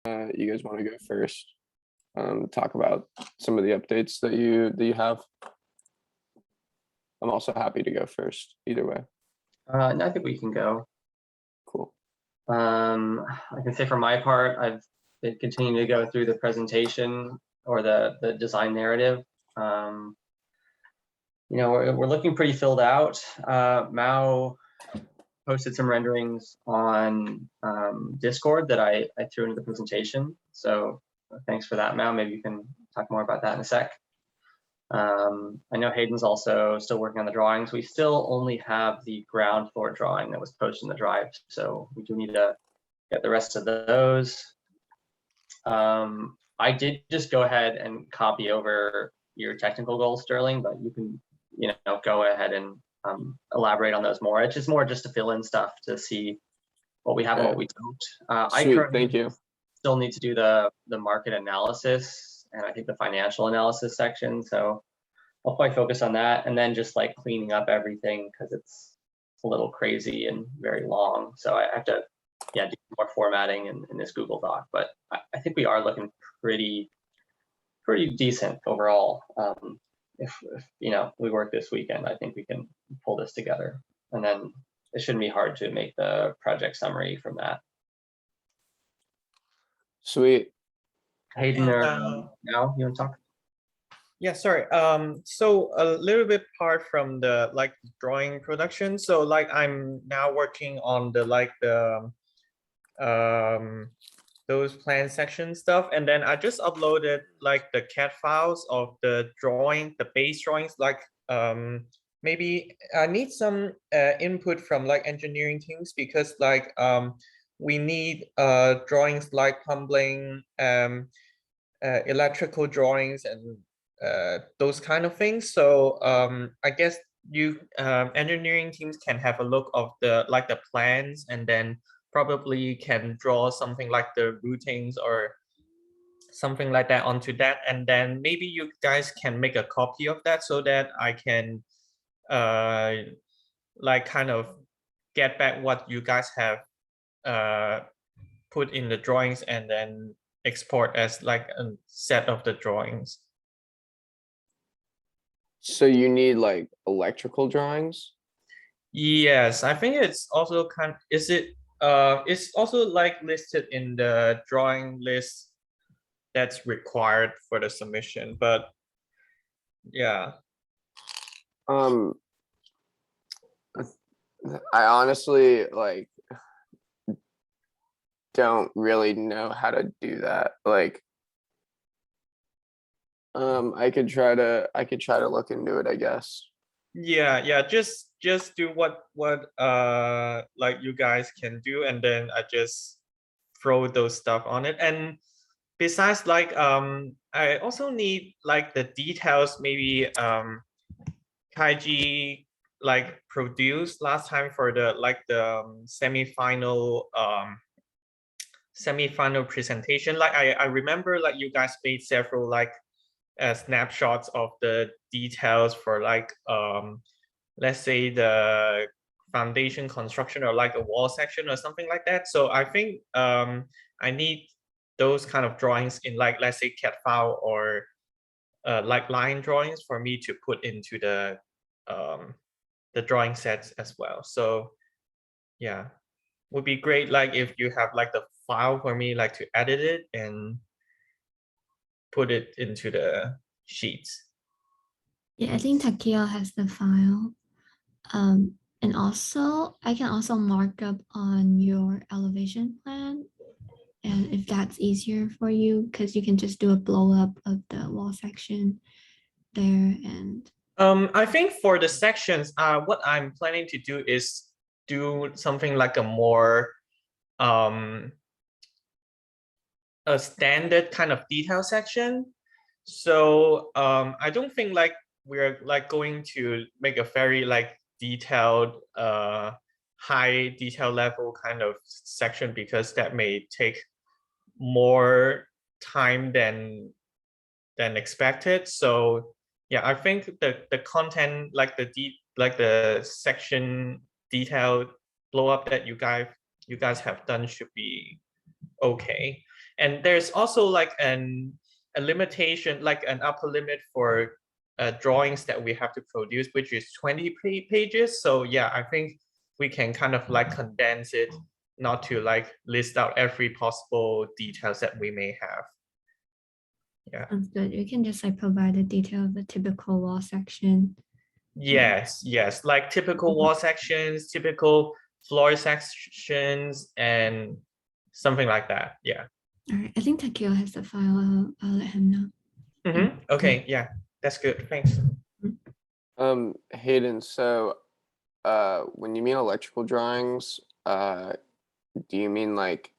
you guys want to go first? Talk about some of the updates that you have. I'm also happy to go first, either way. No, I think we can go. Cool. I can say for my part, I've been continuing to go through the presentation or the design narrative. We're looking pretty filled out. Mao posted some renderings on Discord that I threw into the presentation. So thanks for that, Mao. Maybe you can talk more about that in a sec. I know Hayden's also still working on the drawings. We still only have the ground floor drawing that was posted in the drive, so we do need to get the rest of those. I did just go ahead and copy over your technical goals, Sterling, but you can, go ahead and elaborate on those more. It's just more just to fill in stuff to see what we have and what we don't. Sweet, thank you. Still need to do the market analysis and I think the financial analysis section. So I'll probably focus on that and then just like cleaning up everything because it's a little crazy and very long. So I have to, do more formatting in this Google Doc. But I think we are looking pretty decent overall. If we work this weekend, I think we can pull this together, and then it shouldn't be hard to make the project summary from that. Sweet. Hayden, now you want to talk? Yeah, sorry. So a little bit apart from the drawing production. So I'm now working on the those plan section stuff, and then I just uploaded the CAD files of the drawing, the base drawings. Maybe I need some input from engineering teams because we need drawings like plumbing, electrical drawings, and those kind of things. So I guess you engineering teams can have a look of the plans and then probably can draw something like the routings or something like that onto that, and then maybe you guys can make a copy of that so that I can kind of get back what you guys have put in the drawings and then export as a set of the drawings. So you need electrical drawings? Yes, I think it's also it's also listed in the drawing list that's required for the submission, but yeah. I honestly don't really know how to do that. I could try to look into it, I guess. Yeah, just do what you guys can do, and then I just throw those stuff on it. And besides I also need the details maybe Kaiji produced last time for the semi-final presentation. I remember you guys made several snapshots of the details for let's say the foundation construction or a wall section or something like that. So I think I need those kind of drawings in let's say CAD file or line drawings for me to put into the drawing sets as well. So yeah, would be great if you have the file for me to edit it and put it into the sheets. Yeah, I think Takeo has the file. And also I can also mark up on your elevation plan. And if that's easier for you, because you can just do a blow up of the wall section there. And I think for the sections, what I'm planning to do is do something a more a standard kind of detail section. So I don't think we're going to make a very detailed high detail level kind of section because that may take more time than expected. So yeah, I think the content the section detail blow up that you guys have done should be okay. And there's also like a limitation, like an upper limit for drawings that we have to produce, which is 20 pages. So yeah, I think we can kind of like condense it, not to like list out every possible details that we may have. Yeah. Sounds good. You can just like provide the detail of the typical wall section. Yes, yes, like typical wall sections, typical floor sections, and something like that. Yeah. All right. I think Takeo has the file. I'll let him know. Okay, yeah, that's good. Thanks. Hayden, so when you mean electrical drawings, do you mean like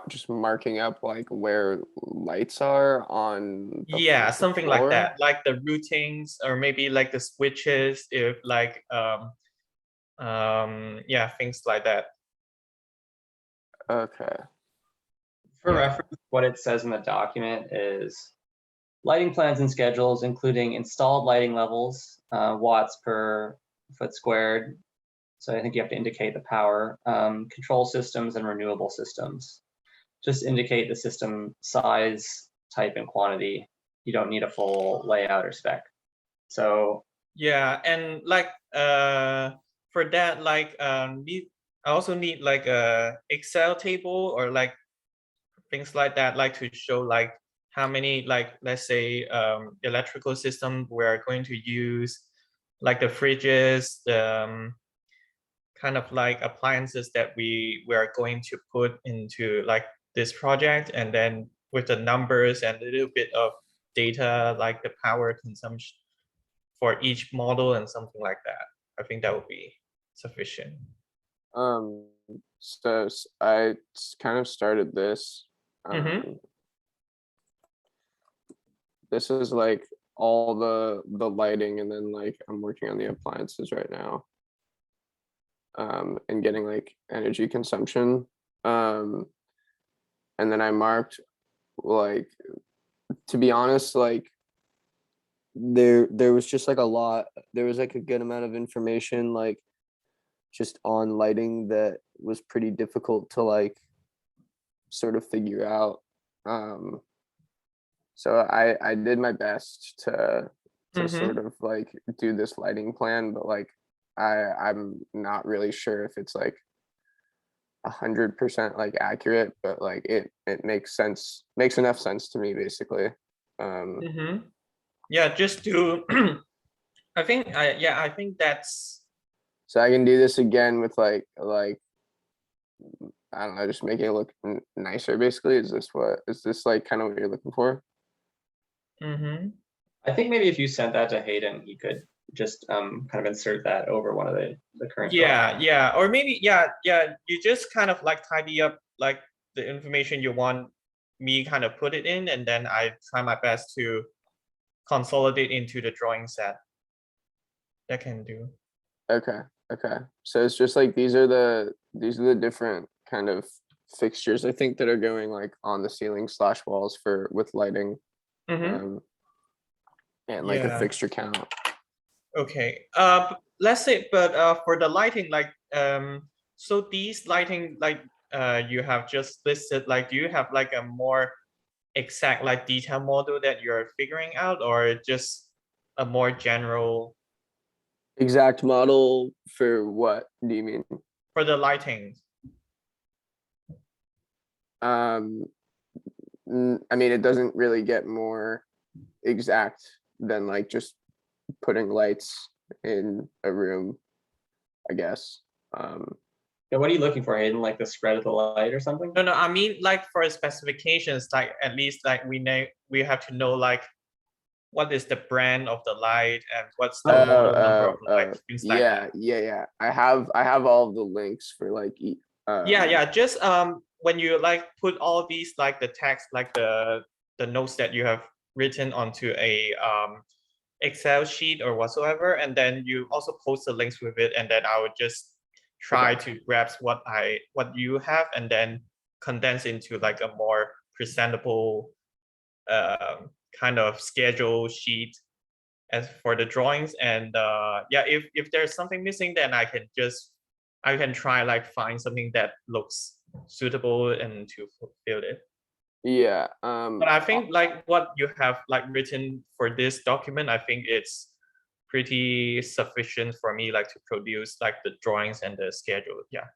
just marking up like where lights are on the Yeah, something like floor? that, like the routings or maybe like the switches, if like yeah, things like that. Okay. For Yeah. reference, what it says in the document is lighting plans and schedules, including installed lighting levels, watts per foot squared. So I think you have to indicate the power, control systems and renewable systems. Just indicate the system size, type, and quantity. You don't need a full layout or spec. So Yeah, and like for that, like I also need like a Excel table or like things like that, like to show like how many, like let's say electrical system we're going to use, like the fridges, the kind of like appliances that we are going to put into like this project, and then with the numbers and a little bit of data like the power consumption for each model and something like that. I think that would be sufficient. So I kind of started this. This is like all the lighting, and then like I'm working on the appliances right now. And getting like energy consumption. And then I marked, like, to be honest, like there was just like there was like a good amount of information like just on lighting that was pretty difficult to like sort of figure out. So I did my best to sort of like do this lighting plan, but like I'm not really sure if it's like 100% like accurate, but like it makes enough sense to me basically. Yeah, just to I think I think that's, so I can do this again with like I don't know, just making it look nicer basically. Is this like kind of what you're looking for? I think maybe if you sent that to Hayden, he could just kind of insert that over one of the current drawings. Yeah, or maybe you just kind of like tidy up like the information you want me kind of put it in, and then I try my best to consolidate into the drawing set. That can do. Okay. So it's just like these are the different kind of fixtures I think that are going like on the ceiling / walls with lighting. And like a fixture count. Okay. Let's say, but for the lighting, like so these lighting, like you have just listed, like do you have like a more exact like detail model that you're figuring out, or just a more general? Exact model for what do you mean? For the lighting. I mean, it doesn't really get more exact than like just putting lights in a room, I guess. Yeah, what are you looking for, Hayden? Like the spread of the light or something? No, I mean like for specifications, like at least like we have to know like what is the brand of the light and what's the model number of the light, things like that. Yeah. I have all of the links for like Just when you like put all these like the text, like the notes that you have written onto a Excel sheet or whatsoever, and then you also post the links with it, and then I would just try to grasp what you have and then condense into like a more presentable kind of schedule sheet as for the drawings. And if there's something missing, then I can try like find something that looks suitable and to fulfill it. Yeah. But I think like what you have like written for this document, I think it's pretty sufficient for me like to produce like the drawings and the schedule. Yeah.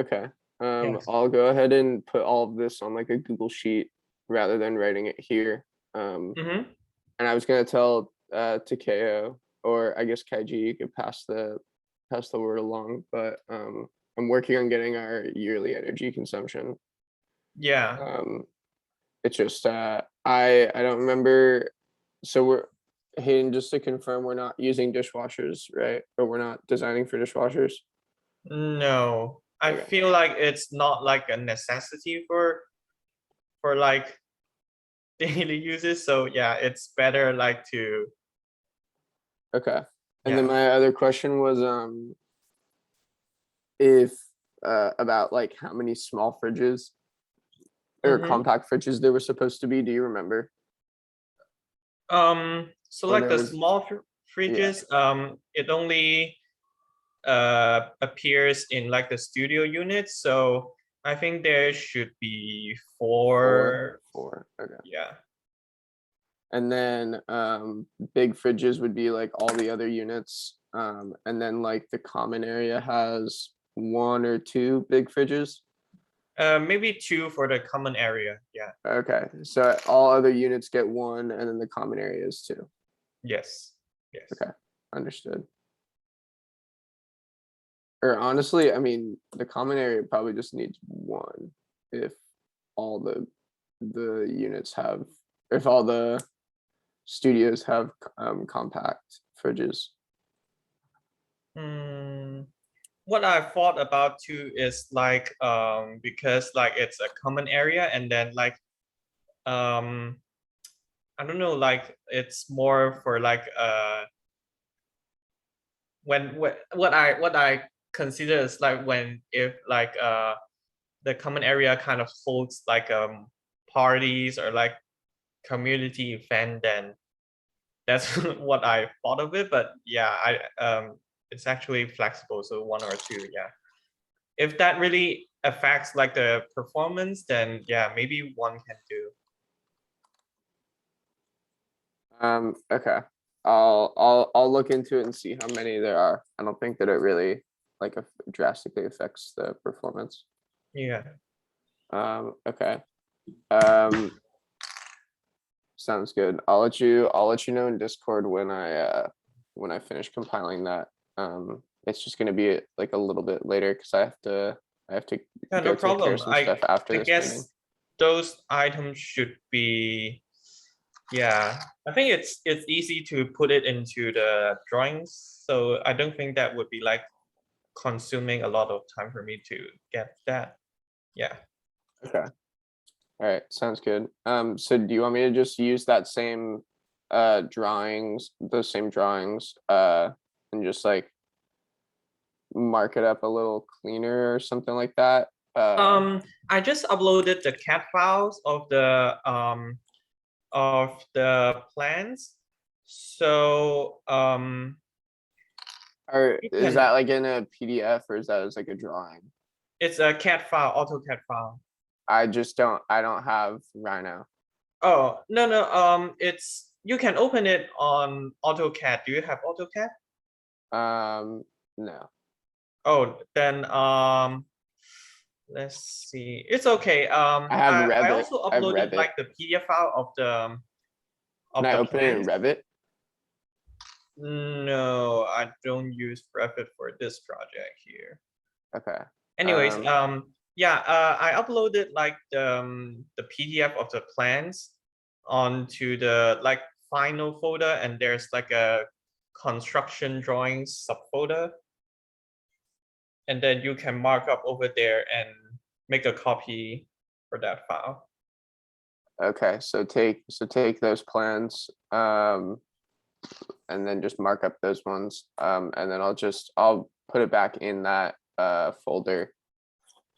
Okay. Yes. I'll go ahead and put all of this on like a Google sheet rather than writing it here. Mm-hmm. And I was gonna tell Takeo, or I guess Kaiji, you could pass the word along, but I'm working on getting our yearly energy consumption. Yeah. It's just I don't remember. So we're Hayden, just to confirm, we're not using dishwashers, right? Or we're not designing for dishwashers. No, I Okay. feel like it's not like a necessity for like daily uses. So yeah, it's better like to Okay. And then yeah. my other question was if about like how many small fridges or Mhm. compact fridges there were supposed to be. Do you remember? So Or like there the was small yeah. fridges, it only appears in like the studio unit. So I think there should be four. Four. Okay. Yeah. And then big fridges would be like all the other units. And then like the common area has one or two big fridges. Maybe two for the common area. Yeah. Okay. So all other units get one and then the common area is two. Yes. Yes. Okay. Understood. Or honestly, I mean, the common area probably just needs one if all the units have, if all the studios have compact fridges. What I thought about too is like because like it's a common area and then like I don't know, like it's more for like when what I consider is like when if like the common area kind of holds like parties or like community event, then that's what I thought of it. But yeah, I it's actually flexible, so one or two. Yeah, if that really affects like the performance, then yeah, maybe one can do. Okay. I'll look into it and see how many there are. I don't think that it really like drastically affects the performance. Yeah. Okay. Sounds good. I'll let you know in Discord when I finish compiling that. It's just gonna be like a little bit later because I have to Yeah, go no take care problem. of some stuff after I this meeting. guess those items should be, yeah. I think it's easy to put it into the drawings, so I don't think that would be like consuming a lot of time for me to get that. Yeah. Okay. All right, sounds good. So do you want me to just use that same drawings, those same drawings, and just like mark it up a little cleaner or something like that? I just uploaded the CAD files of the plans. So Or you is can, that like in a PDF or is that as like a drawing? it's a CAD file, AutoCAD file. I don't have Rhino. Oh, no, it's, you can open it on AutoCAD. Do you have AutoCAD? No. Oh, then let's see. It's okay. I have I Revit. also I have uploaded Revit. like the PDF file Can I open it in plans. Revit? No, I don't use Parapet for this project here. Okay. Anyways, yeah, I uploaded like the PDF of the plans onto the like final folder, and there's like a construction drawings subfolder, and then you can mark up over there and make a copy for that file. Okay, so take those plans, and then just mark up those ones, and then I'll put it back in that folder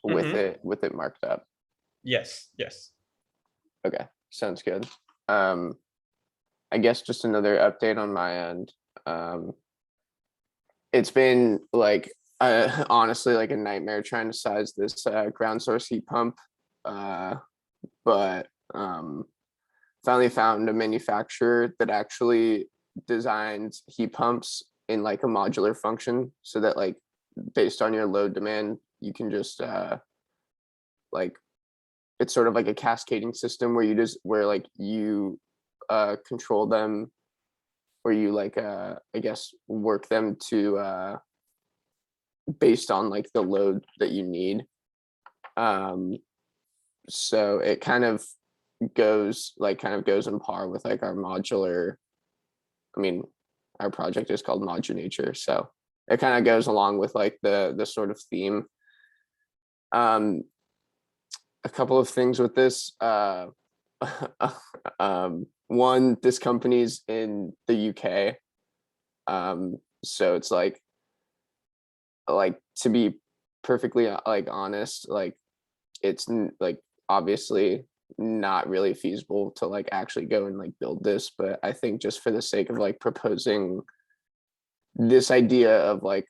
with Mhm. it marked up. Yes, yes. Okay, sounds good. I guess just another update on my end. It's been like honestly like a nightmare trying to size this ground source heat pump, but finally found a manufacturer that actually designs heat pumps in like a modular function, so that like based on your load demand, you can just like it's sort of like a cascading system where you control them, or you like I guess work them to based on like the load that you need. So it kind of goes in par with like our modular. I mean, our project is called Modulnature, so it kind of goes along with like the sort of theme. A couple of things with this. One, this company's in the UK, so it's like to be perfectly like honest, like it's like obviously not really feasible to like actually go and like build this, but I think just for the sake of like proposing this idea of like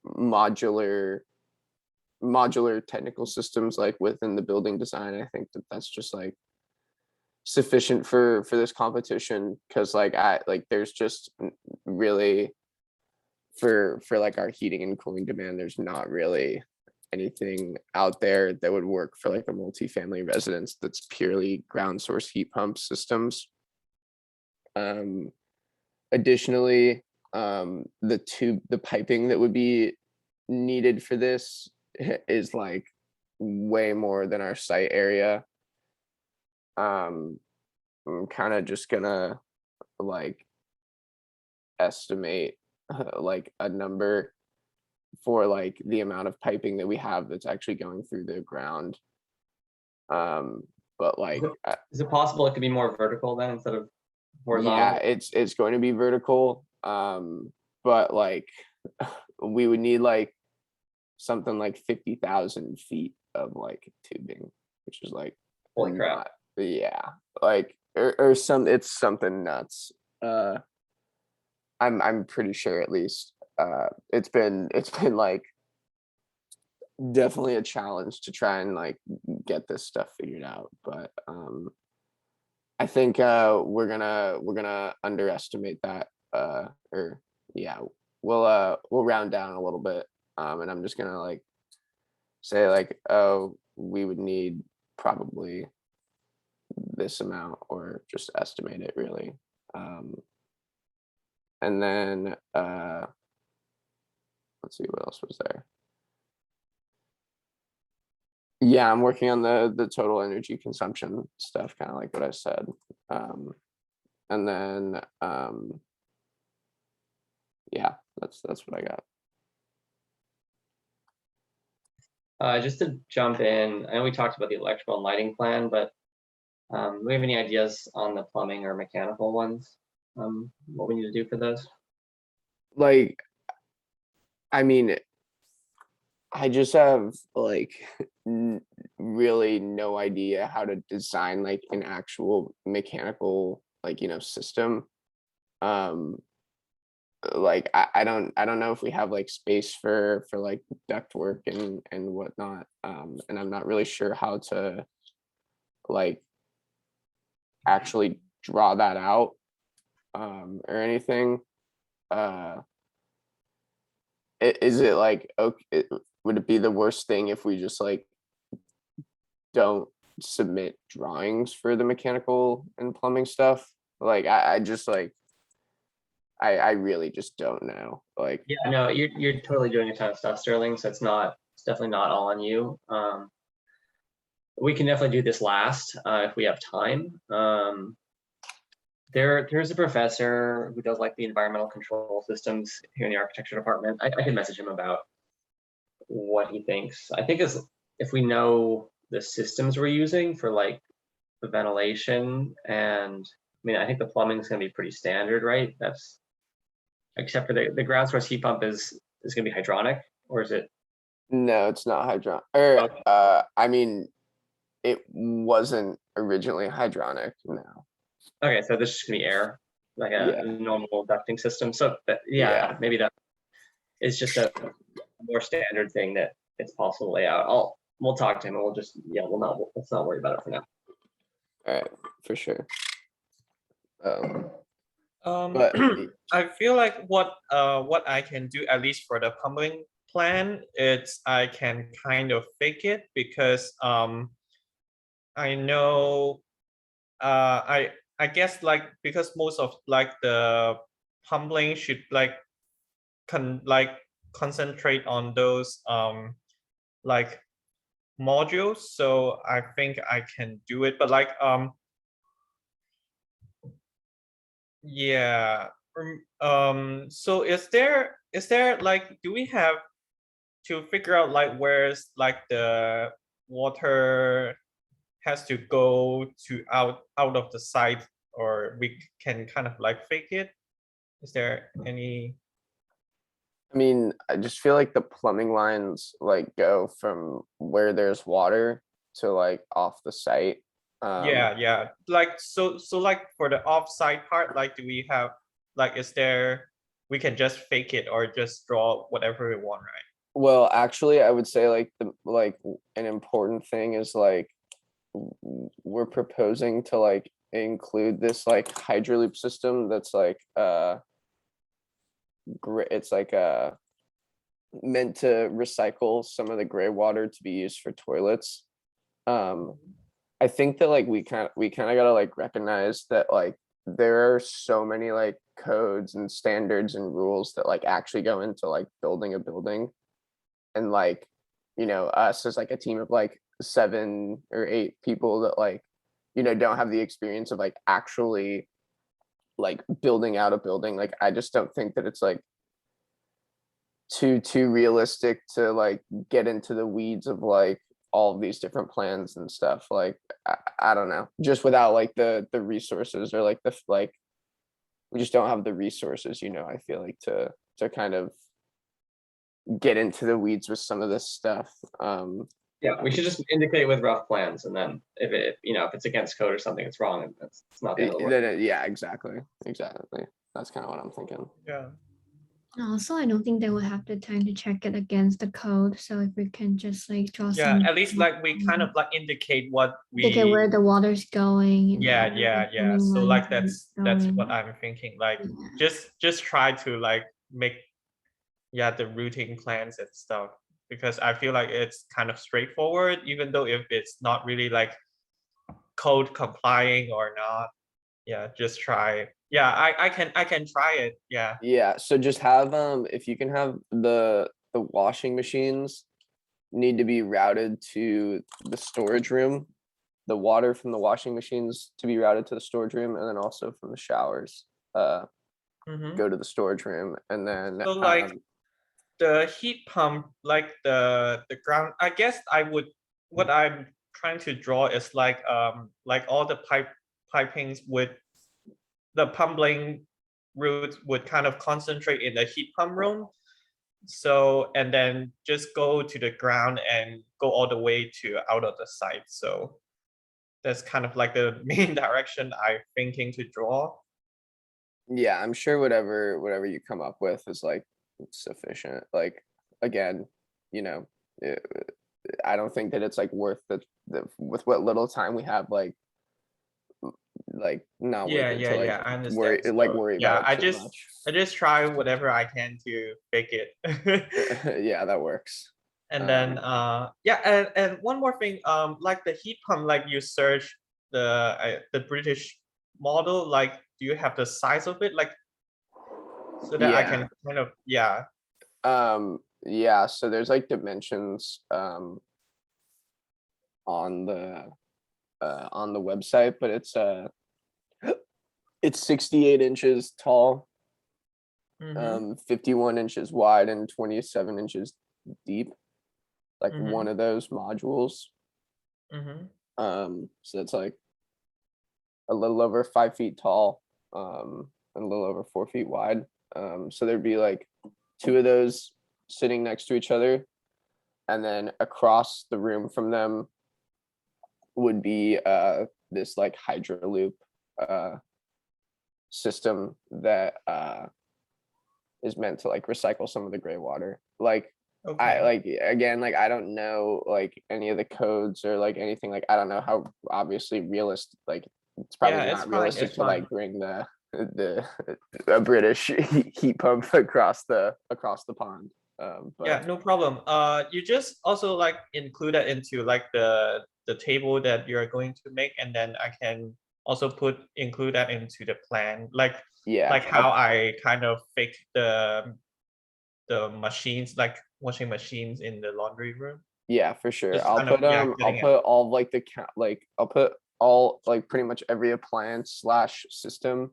modular technical systems like within the building design, I think that that's just like sufficient for this competition, because like there's just really for like our heating and cooling demand, there's not really anything out there that would work for like a multifamily residence that's purely ground source heat pump systems. Additionally, the piping that would be needed for this is like way more than our site area. I'm kind of just gonna like estimate like a number for like the amount of piping that we have that's actually going through the ground. But like Is it possible it could be more vertical then instead of horizontal? yeah, it's going to be vertical. But like we would need like something like 50,000 feet of like tubing, which is like Holy crap. yeah, like or some, it's something nuts. I'm pretty sure, at least it's been like definitely a challenge to try and like get this stuff figured out, but I think we're gonna underestimate that, or yeah, we'll round down a little bit, and I'm just gonna like say like, oh, we would need probably this amount, or just estimate it really. And then let's see, what else was there? Yeah, I'm working on the total energy consumption stuff, kind of like what I said. And then yeah, that's what I got. Just to jump in, I know we talked about the electrical and lighting plan, but do we have any ideas on the plumbing or mechanical ones? What we need to do for those? Like, I mean, I just have like really no idea how to design like an actual mechanical like system. Like I don't know if we have like space for like ductwork and whatnot, and I'm not really sure how to like actually draw that out, or anything. Is it like, okay, would it be the worst thing if we just like don't submit drawings for the mechanical and plumbing stuff? Like I just like I really just don't know. Like Yeah, no, you're totally doing a ton of stuff, Sterling. So it's definitely not all on you. We can definitely do this last if we have time. There's a professor who does like the environmental control systems here in the architecture department. I can message him about what he thinks. I think if we know the systems we're using for like the ventilation, and I mean, I think the plumbing is going to be pretty standard, right? That's except for the ground source heat pump is going to be hydronic, or is it? no, it's not hydronic. Or Okay. I mean, it wasn't originally hydronic. No. Okay, so this is going to be air, like a Yeah. normal ducting system. So Yeah. maybe that is just a more standard thing that it's possible to lay out. We'll talk to him and let's not worry about it for now. All right, for sure. Um, But I feel like what I can do, at least for the pumping plan, it's I can kind of fake it because I know I guess like because most of like the pumping should like concentrate on those like modules, so I think I can do it, but like yeah. So is there like, do we have to figure out like where's like the water has to go to out of the site, or we can kind of like fake it? Is there any? I mean, I just feel like the plumbing lines like go from where there's water to like off the site. Yeah. Like so like for the off-site part, like do we have like, is there, we can just fake it or just draw whatever we want, right? Well, actually, I would say like an important thing is like we're proposing to like include this like hydroloop system that's like it's like meant to recycle some of the gray water to be used for toilets. I think that like we kind of gotta like recognize that like there are so many like codes and standards and rules that like actually go into like building a building, and like us as like a team of like 7 or 8 people that like don't have the experience of like actually like building out a building. Like I just don't think that it's like too realistic to like get into the weeds of like all of these different plans and stuff. Like I don't know, just without like the resources, or like like we just don't have the resources, I feel like to kind of get into the weeds with some of this stuff. Yeah, we should just indicate with rough plans, and then if if it's against code or something, it's wrong, and it's not the end of the world. Yeah, exactly. That's kind of what I'm thinking. Yeah. Also, I don't think they will have the time to check it against the code. So if we can just like draw Yeah, some, at least like we kind of like indicate what indicate where we, the water's going. And yeah. where the plumbing So lines like are that's what going. I'm thinking. Like Yeah. just try to like make, yeah, the routing plans and stuff, because I feel like it's kind of straightforward, even though if it's not really like code complying or not. Yeah, just try. Yeah, I can try it. Yeah. Yeah, so just have if you can have the washing machines need to be routed to the storage room, the water from the washing machines to be routed to the storage room, and then also from the showers Mhm. go to the storage room. And then So like the heat pump, like the ground, I guess I would, what I'm trying to draw is like all the pipings with the pumping route would kind of concentrate in the heat pump room. So, and then just go to the ground and go all the way to out of the site. So that's kind of like the main direction I'm thinking to draw. yeah, I'm sure whatever you come up with is like sufficient. Like again, you know, eh, I don't think that it's like worth the with what little time we have, like not worth it to like I understand. worry Yeah, about it too much. I just try whatever I can to fake it. Yeah, that works. And then yeah, and one more thing, like the heat pump, like you search the British model, like do you have the size of it, like so that I can kind of, yeah. Yeah, so there's like dimensions on the website, but it's 68 inches tall, Mhm. 51 inches wide, and 27 inches deep, like one of those modules. Mhm. So it's like a little over 5 feet tall, and a little over 4 feet wide. So there'd be like 2 of those sitting next to each other, and then across the room from them would be this like hydroloop system that is meant to like recycle some of the gray water. Like Okay. I like again, like I don't know like any of the codes or like anything. Like I don't know how obviously realistic. Like it's probably Yeah, it's not fine, realistic it's to like fine. bring the a British heat pump across the pond. Yeah, But no problem. You just also like include that into like the table that you're going to make, and then I can also include that into the plan, yeah, like how I kind of fix the machines, like washing machines in the laundry room. yeah, for sure. Just I'll kind of, put yeah, I'll getting it. put all of, like the like I'll put all like pretty much every appliance slash system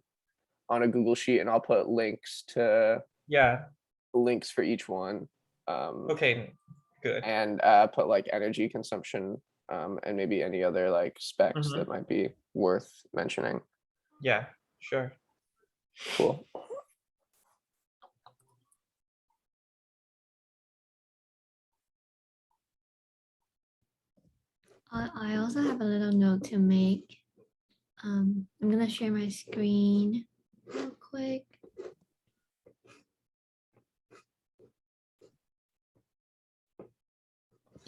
on a Google sheet, and I'll put links to Yeah. links for each one. Okay. Good. And put like energy consumption and maybe any other like specs that might be worth mentioning. Yeah. Sure. Cool. I also have a little note to make. I'm gonna share my screen real quick.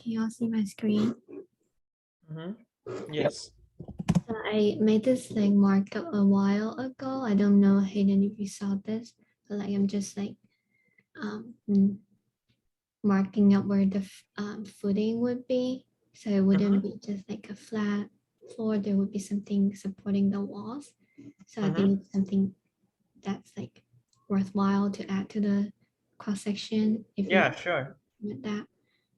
Can you all see my screen? Yes. So I made this like markup a while ago. I don't know, Hayden, if you saw this, but like I'm just like marking up where the footing would be. So it wouldn't be just like a flat floor. There would be something supporting the walls. So I think it's something that's like worthwhile to add to the cross section if you Yeah, sure. with that.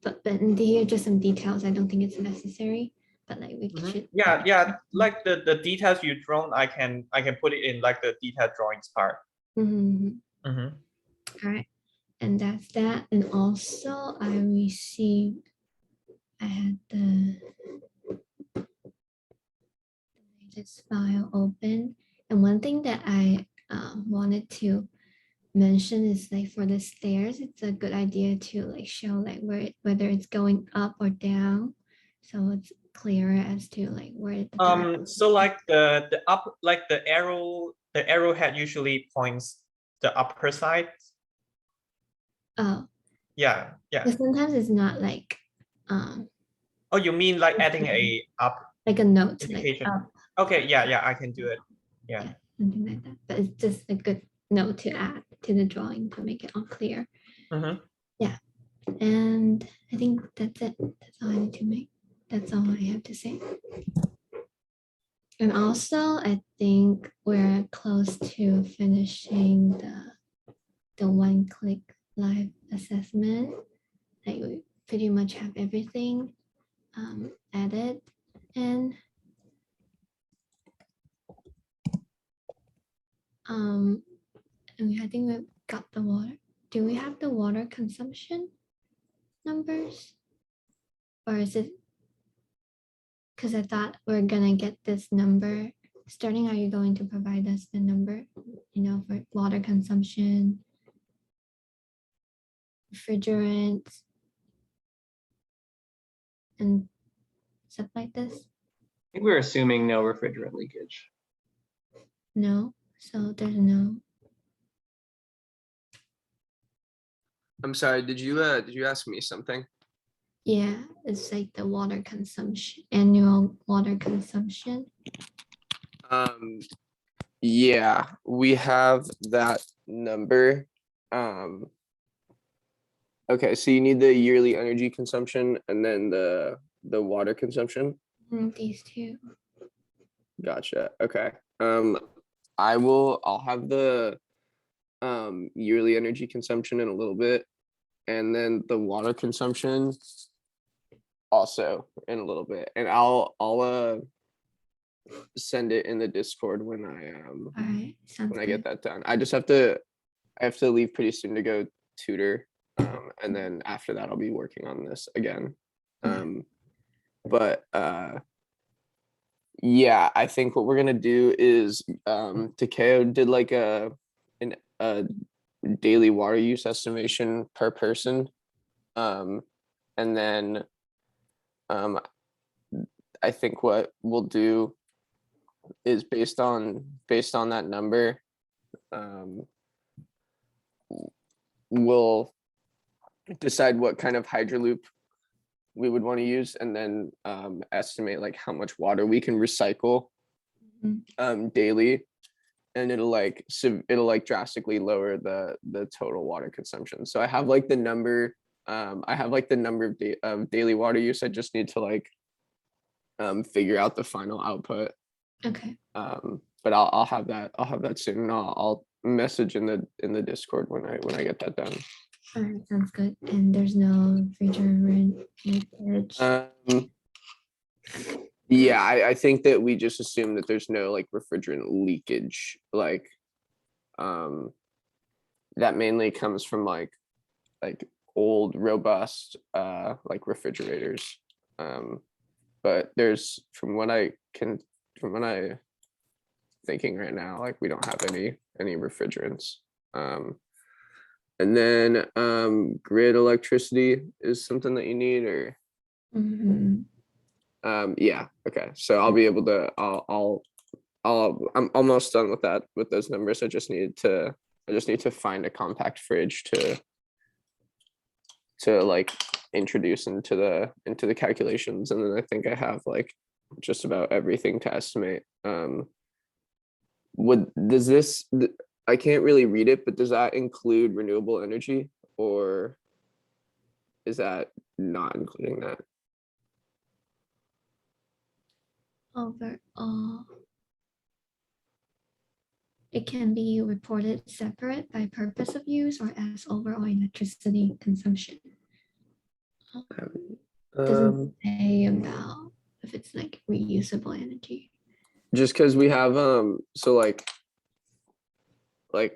But here are just some details. I don't think it's necessary, but like we should. Yeah, like the details you drawn, I can put it in like the detailed drawings part. All right, and that's that. And also I had the latest file open, and one thing that I wanted to mention is like for the stairs, it's a good idea to like show like whether it's going up or down, so it's clearer as to like where the direction. So like the up, like the arrowhead usually points the upper side. Oh, Yeah. but sometimes it's not like Oh, you mean like adding a up like a note like indication? up, Okay, yeah, I can do it. Yeah. something like that. But it's just a good note to add to the drawing to make it all clear. Yeah, and I think that's it. That's all I need to make. That's all I have to say. And also, I think we're close to finishing the one-click live assessment. Like we pretty much have everything added, and I think we got the water. Do we have the water consumption numbers, or is it? Because I thought we're gonna get this number starting. Are you going to provide us the number, for water consumption, refrigerants, and stuff like this? I think we're assuming no refrigerant leakage. No, so there's no. I'm sorry, did you ask me something? Yeah, it's like the water consumption, annual water consumption. Yeah, we have that number. Okay, so you need the yearly energy consumption and then the water consumption. These two. Gotcha. Okay. I'll have the yearly energy consumption in a little bit, and then the water consumption also in a little bit, and I'll send it in the Discord when All right, sounds when I good. get that done. I have to leave pretty soon to go tutor, and then after that I'll be working on this again. But yeah, I think what we're gonna do is Takeo did like a daily water use estimation per person, and then I think what we'll do is based on that number, we'll decide what kind of hydro loop we would want to use, and then estimate like how much water we can recycle daily, and it'll like drastically lower the total water consumption. So I have like the number of daily water use. I just need to like figure out the final output. Okay. But I'll have that soon, and I'll message in the Discord when I get that done. All right, sounds good. And there's no refrigerant leakage. Yeah, I think that we just assume that there's no like refrigerant leakage, like that mainly comes from like old robust like refrigerators. But there's from what I thinking right now, like we don't have any refrigerants. And then grid electricity is something that you need, or Mhm. yeah, okay. So I'll be able to I'm almost done with that, with those numbers. I just need to find a compact fridge to like introduce into the calculations, and then I think I have like just about everything to estimate. I can't really read it, but does that include renewable energy, or is that not including that? Overall, it can be reported separate by purpose of use or as overall electricity consumption. Doesn't say about if it's like reusable energy. Just because we have so like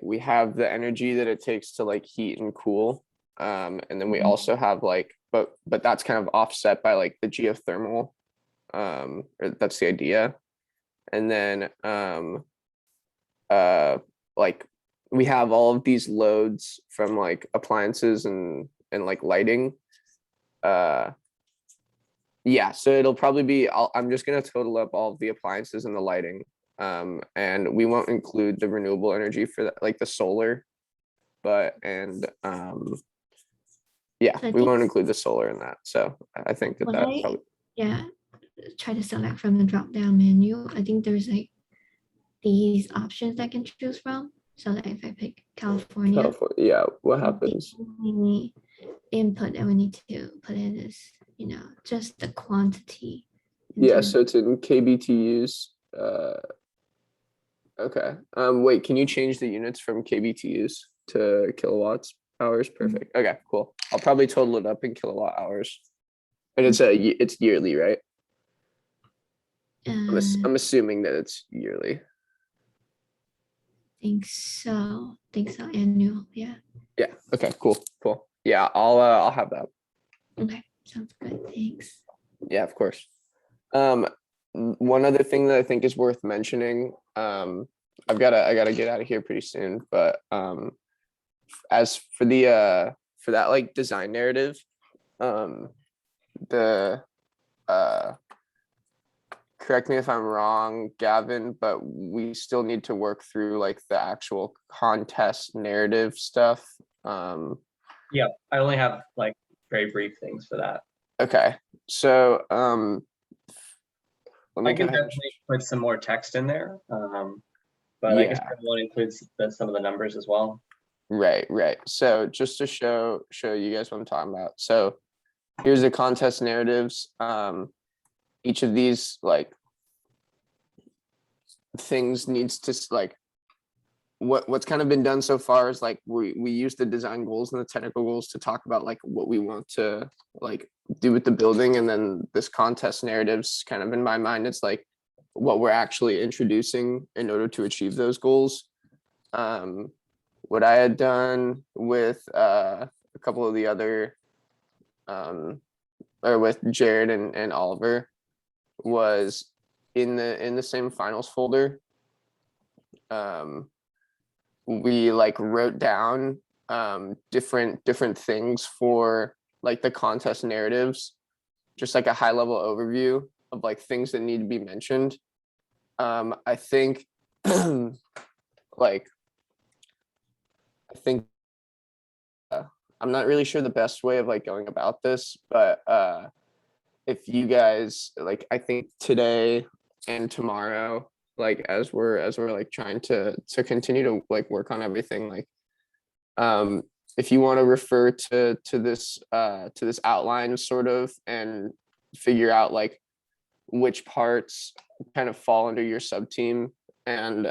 we have the energy that it takes to like heat and cool, and then we also have like but that's kind of offset by like the geothermal, or that's the idea. And then like we have all of these loads from like appliances and like lighting. Yeah, so it'll probably be I'm just gonna total up all of the appliances and the lighting, and we won't include the renewable energy for that, like the solar, but yeah, So I we think won't include the solar in that. So I think that when that I probably, try to select from the drop down menu, I think there's like these options I can choose from. So that if I pick California, yeah, what the happens? only input that we need to put in is, just the quantity. in Yeah, terms- so it's in kBTUs. Okay. Wait, can you change the units from kBTUs to kilowatts hours? Perfect. Okay, cool. I'll probably total it up in kilowatt hours. And it's yearly, right? I'm assuming that it's yearly. think so. Annual. Yeah. Yeah. Okay, cool. Yeah, I'll have that. Okay. Sounds good. Thanks. Yeah, of course. One other thing that I think is worth mentioning, I gotta get out of here pretty soon, but as for for that like design narrative, the correct me if I'm wrong, Gavin, but we still need to work through like the actual contest narrative stuff. Yeah, I only have like very brief things for that. Okay, so let me I can go ahead and definitely put some more text in there, but I guess yeah. everyone includes some of the numbers as well. Right. So just to show you guys what I'm talking about. So here's the contest narratives. Each of these like things needs to like what's kind of been done so far is like we use the design goals and the technical goals to talk about like what we want to like do with the building, and then this contest narratives kind of in my mind it's like what we're actually introducing in order to achieve those goals. What I had done with a couple of the other or with Jared and Oliver was in the same finals folder. We like wrote down different things for like the contest narratives, just like a high level overview of like things that need to be mentioned. I think like I think I'm not really sure the best way of like going about this, but if you guys like, I think today and tomorrow, like as we're like trying to continue to like work on everything, like if you want to refer to this outline sort of and figure out like which parts kind of fall under your sub team, and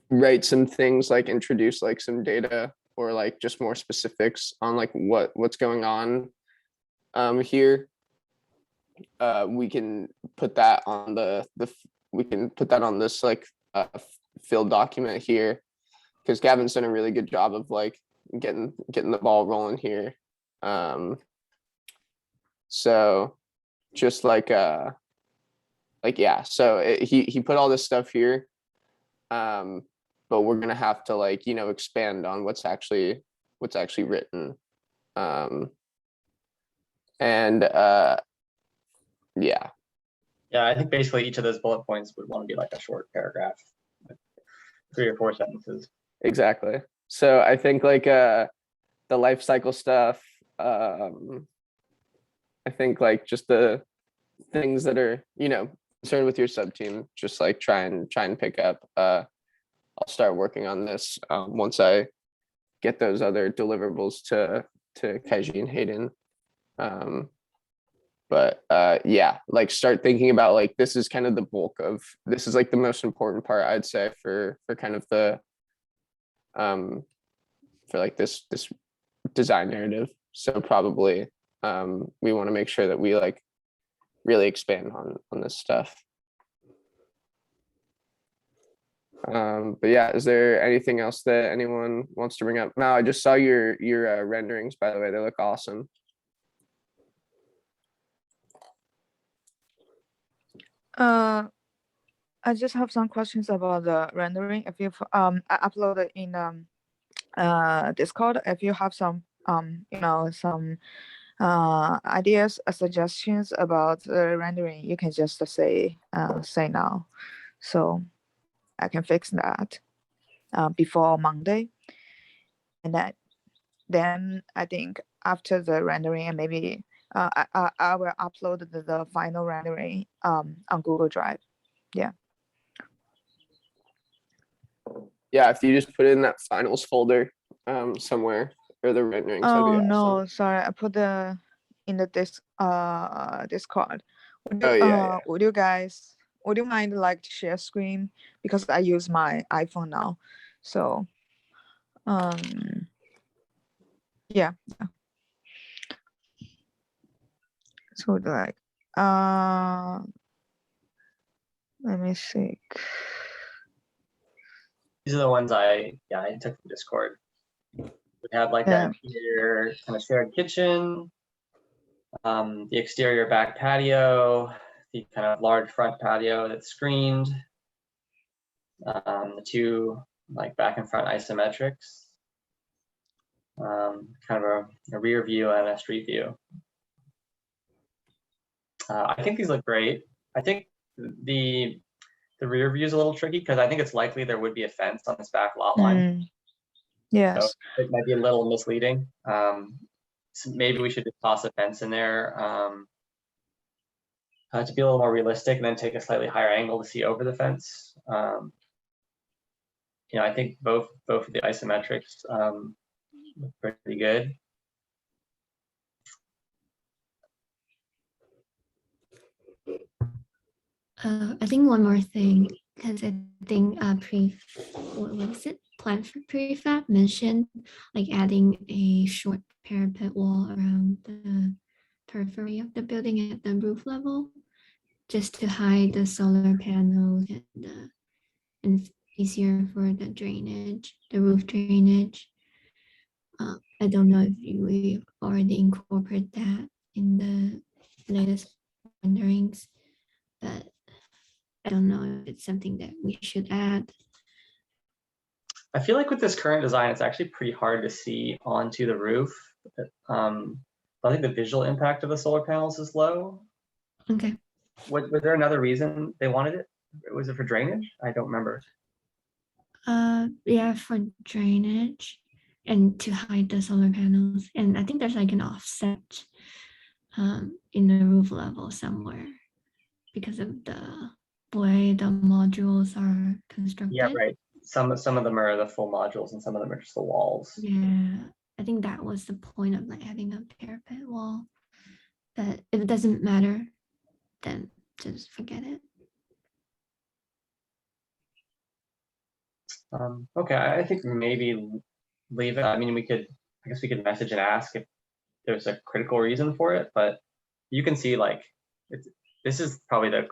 write some things like introduce like some data or like just more specifics on like what's going on here. We can put that on we can put that on this like field document here, because Gavin's done a really good job of like getting the ball rolling here. So just like yeah, so he put all this stuff here, but we're gonna have to like, you know, expand on what's actually written, and yeah. Yeah, I think basically each of those bullet points would want to be like a short paragraph, like 3 or 4 sentences. Exactly. So I think like the life cycle stuff, I think like just the things that are, you know, concerned with your sub team, just like try and pick up. I'll start working on this once I get those other deliverables to Kaiji and Hayden. But yeah, like start thinking about like, this is kind of the bulk of, this is like the most important part, I'd say, for kind of the for like this design narrative. So probably we want to make sure that we like really expand on this stuff. But yeah, is there anything else that anyone wants to bring up? Now, I just saw your renderings, by the way. They look awesome. I just have some questions about the rendering. If you I uploaded in Discord, if you have some you know, some ideas or suggestions about the rendering, you can just say now, so I can fix that before Monday. And then I think after the rendering, and maybe I will upload the final rendering on Google Drive. Yeah. Yeah, if you just put it in that finals folder somewhere, or the renderings. That'd be Oh awesome. no, sorry, I put the in the Discord. Oh yeah. Would you mind like to share screen, because I use my iPhone now, so yeah. So like let me see. These are the ones I took from Discord. We have like Yeah. that interior kind of shared kitchen, the exterior back patio, the kind of large front patio that's screened, the 2 like back and front isometrics, kind of a rear view and a street view. I think these look great. I think the rear view is a little tricky because I think it's likely there would be a fence on this back lot line. Yes. So it might be a little misleading. So maybe we should just toss a fence in there to be a little more realistic, and then take a slightly higher angle to see over the fence. You know, I think both of the isometrics look pretty good. I think one more thing, because I think what was it? Plan for prefab mentioned like adding a short parapet wall around the periphery of the building at the roof level, just to hide the solar panels, and it's easier for the drainage, the roof drainage. I don't know if we already incorporate that in the latest renderings, but I don't know if it's something that we should add. I feel like with this current design, it's actually pretty hard to see onto the roof. I think the visual impact of the solar panels is low. Okay. Was there another reason they wanted it? Was it for drainage? I don't remember. Yeah, for drainage. and to hide the solar panels. And I think there's like an offset in the roof level somewhere because of the way the modules are constructed. Yeah, right. Some of them are the full modules and some of them are just the walls. Yeah, I think that was the point of like having a parapet wall. That if it doesn't matter, then just forget it. Okay, I think maybe leave it. I mean, I guess we could message and ask if there's a critical reason for it, but you can see like this is probably the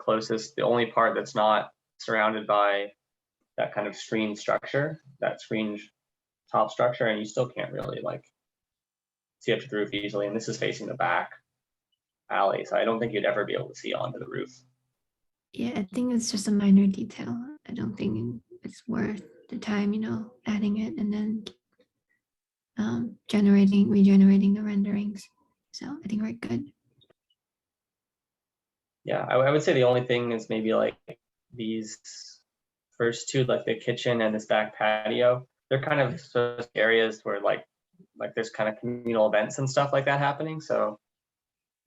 only part that's not surrounded by that kind of screen structure, that screen top structure, and you still can't really like see up to the roof easily. And this is facing the back alley, so I don't think you'd ever be able to see onto the roof. Yeah, I think it's just a minor detail. I don't think it's worth the time, adding it and then regenerating the renderings. So I think we're good. Yeah, I would say the only thing is maybe like these first two, like the kitchen and this back patio, they're kind of areas where like there's kind of communal events and stuff like that happening. So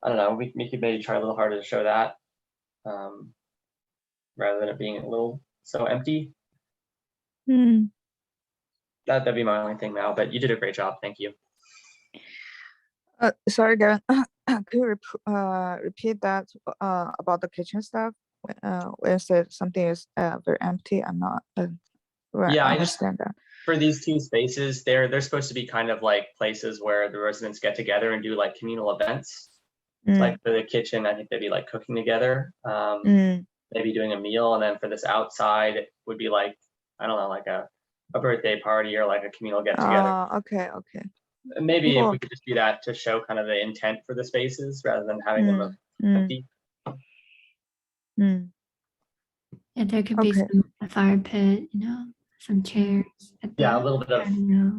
I don't know, we could maybe try a little harder to show that rather than it being a little so empty. That'd be my only thing now, but you did a great job. Thank you. Sorry, Gavin. Could you repeat that about the kitchen stuff? When you said something is very empty, I'm not right. Yeah, I understand that. For these two spaces, they're supposed to be kind of like places where the residents get together and do like communal events. Like for the kitchen, I think they'd be like cooking together, maybe doing a meal, and then for this outside, it would be like, I don't know, like a birthday party or like a communal get together. Okay. Maybe if we could just do that to show kind of the intent for the spaces rather than having them empty. Yeah, there could be a fire pit, some chairs. Yeah, a little bit of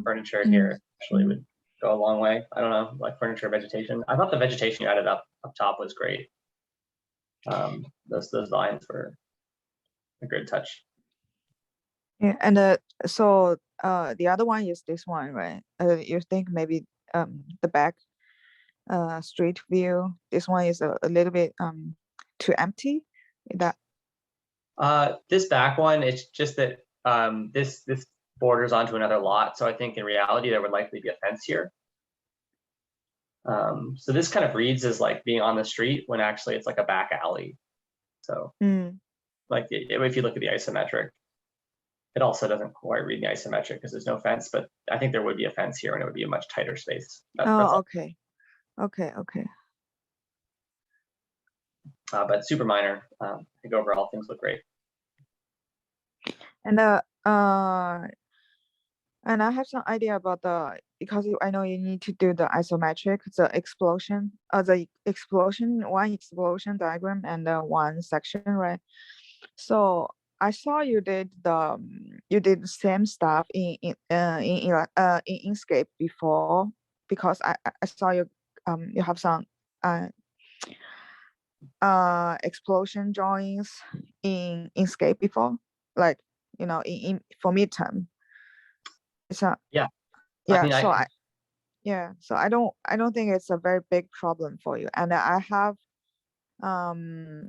furniture here actually would go a long way. I don't know, like furniture, vegetation. I thought the vegetation you added up top was great. Those vines were a good touch. Yeah, and so the other one is this one, right? You think maybe the back street view, this one is a little bit too empty? That this back one, it's just that this borders onto another lot, so I think in reality there would likely be a fence here. So this kind of reads as like being on the street when actually it's like a back alley. So like if you look at the isometric, it also doesn't quite read the isometric because there's no fence, but I think there would be a fence here and it would be a much tighter space. okay. But super minor. I think overall things look great. And I have some idea about because I know you need to do the isometric, the explosion one explosion diagram and one section, right? So I saw you did the same stuff in Inkscape before, because I saw you have some explosion drawings in Inkscape before, like for midterm. So yeah. So I don't think it's a very big problem for you. And I have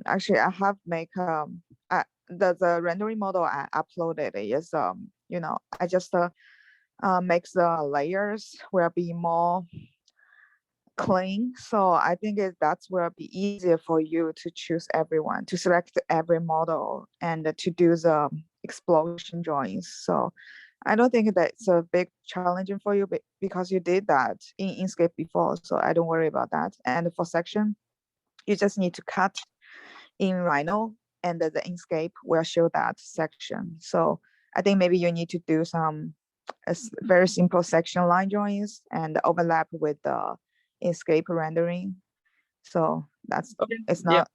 actually I have make the rendering model I uploaded is I just make the layers will be more clean. So I think that's will be easier for you to choose everyone, to select every model and to do the explosion drawings. So I don't think that's a big challenging for you because you did that in Inkscape before. So I don't worry about that. And for section, you just need to cut in Rhino and the Inkscape will show that section. So I think maybe you need to do some very simple section line drawings and overlap with the Inkscape rendering. So that's it's not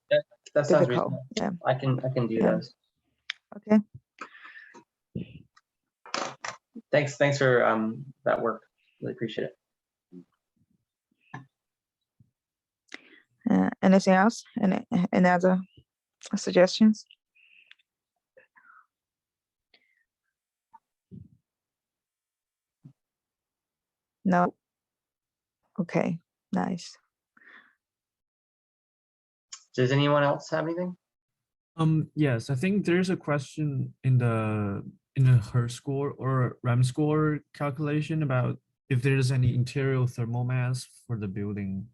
that sounds reasonable. Yeah, I can do those. Okay. Thanks for that work. Really appreciate it. Anything else? Any other suggestions? No. Okay, nice. Does anyone else have anything? Yes, I think there's a question in the Hertz score or RAM score calculation about if there's any interior thermal mass for the building.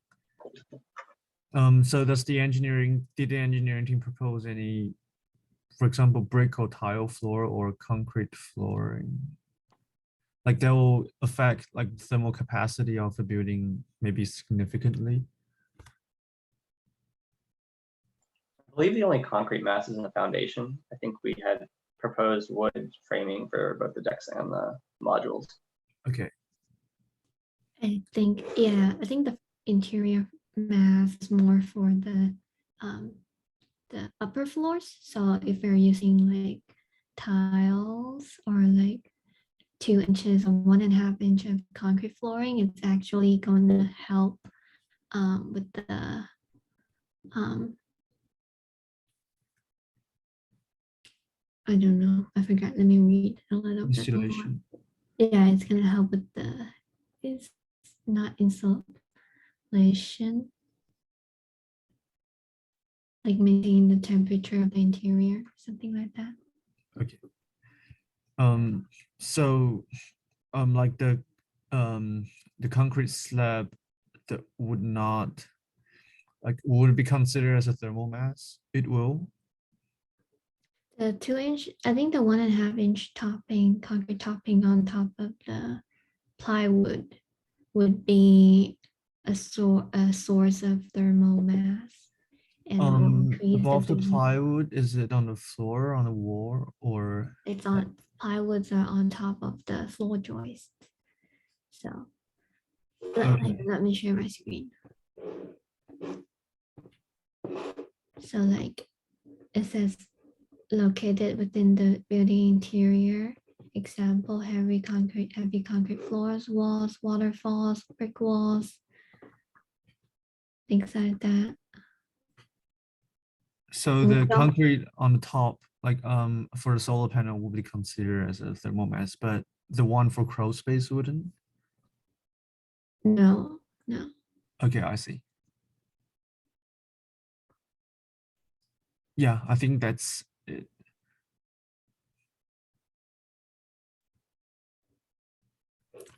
So did the engineering team propose any, for example, brick or tile floor or concrete flooring? Like that will affect like thermal capacity of the building maybe significantly. I believe the only concrete mass is in the foundation. I think we had proposed wood framing for both the decks and the modules. Okay. I think, yeah, I think the interior mass is more for the upper floors. So if you're using like tiles or like 2 inches or 1.5 inch of concrete flooring, it's actually going to help with the I don't know, I forgot. Let me read a little bit more. Installation. Yeah, it's gonna help with the, it's not insulation, like maintaining the temperature of the interior, something like that. Okay. So like the concrete slab that would not like would be considered as a thermal mass. It will. The 2 inch, I think the 1.5 inch topping, concrete topping on top of the plywood would be a source of thermal mass. And it will increase Above the building. plywood, is it on the floor, on the wall, or It's on, plywoods are on top of the floor joist. So Okay. let me share my screen. So like it says located within the building interior. Example, heavy concrete floors, walls, waterfalls, brick walls, things like that. so the concrete on the top, like for the solar panel, will be considered as a thermal mass, but the one for crawl space wouldn't. No, no. Okay, I see. Yeah, I think that's it.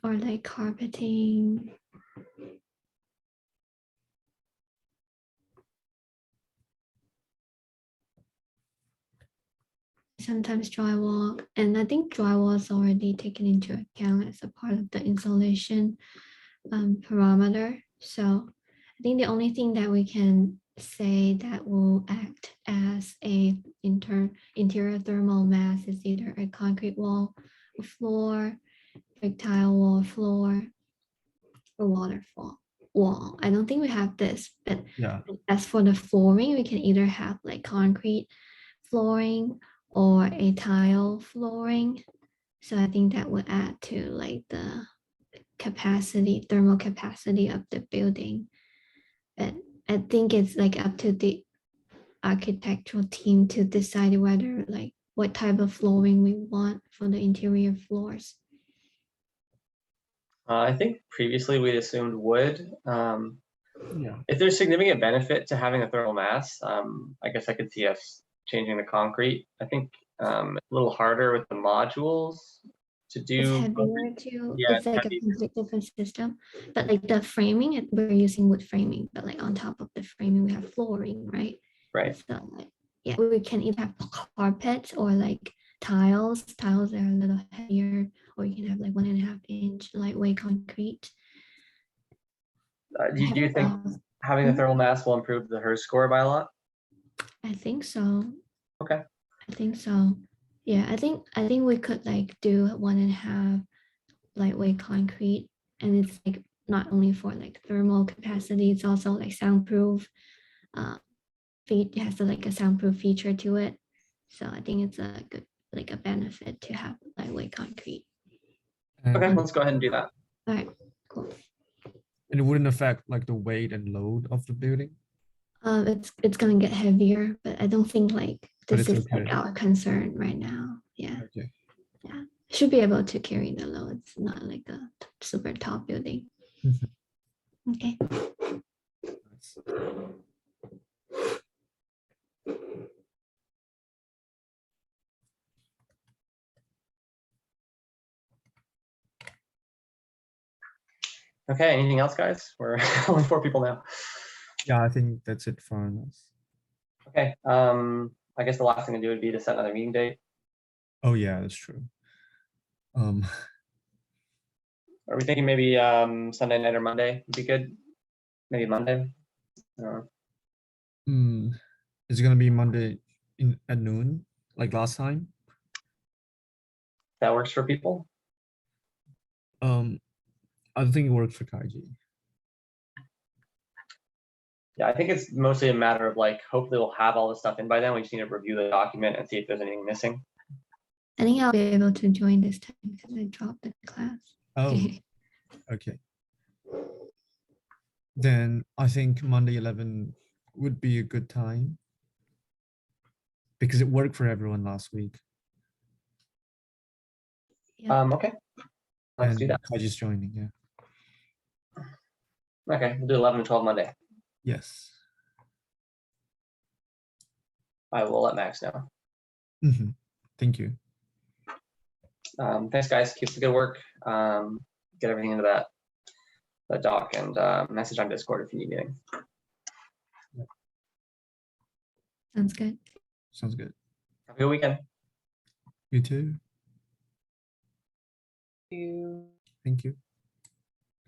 Or like carpeting. Sometimes drywall, and I think drywall is already taken into account as a part of the insulation parameter. So I think the only thing that we can say that will act as a interior thermal mass is either a concrete wall or floor, brick tile wall, floor, or waterfall wall. I don't think we have this, but Yeah. as for the flooring, we can either have like concrete flooring or a tile flooring. So I think that would add to like the capacity, thermal capacity of the building. But I think it's like up to the architectural team to decide whether like what type of flooring we want for the interior floors. I think previously we'd assumed wood. Yeah. If there's significant benefit to having a thermal mass, I guess I could see us changing the concrete. I think a little harder with the modules to do. It's heavier too. Yeah, It's like heavy. a completely different system. But like the framing, we're using wood framing, but like on top of the framing, we have flooring, right? Right. So like, yeah, we can either have carpets or like tiles. Tiles are a little heavier, or you can have like 1.5 inch lightweight concrete. Do you think having a thermal mass will improve the Hertz score by a lot? I think so. Okay. I think so. Yeah, I think we could like do 1.5 lightweight concrete, and it's like not only for like thermal capacity, it's also like soundproof. It has like a soundproof feature to it. So I think it's a good like a benefit to have lightweight concrete. Okay, let's go ahead and do that. All right, cool. And it wouldn't affect like the weight and load of the building. It's gonna get heavier, but I don't think like But this it's is like okay. our concern right now. Yeah. Okay. Yeah. should be able to carry the load. It's not like a super tall building. Mhm. Okay. Nice. Okay, anything else, guys? We're only 4 people now. Yeah, I think that's it for us. Okay, I guess the last thing to do would be to set another meeting date. Oh yeah, that's true. Are we thinking maybe Sunday night or Monday would be good? Maybe Monday. Is it gonna be Monday at noon, like last time? That works for people. I think it works for Kaiji. Yeah, I think it's mostly a matter of like, hopefully we'll have all the stuff in by then. We just need to review the document and see if there's anything missing. I think I'll be able to join this time because I dropped the class. Oh, okay. Then I think Monday 11 would be a good time because it worked for everyone last week. Yeah. Okay, let's do And that. Kaiji's joining, yeah. Okay, we'll do 11 and 12 Monday. Yes. I will let Max know. Mhm. Thank you. Thanks, guys. Keep up the good work. Get everything into that doc and message on Discord if you need anything. Sounds good. Sounds good. Have a good weekend. You too. Thank you.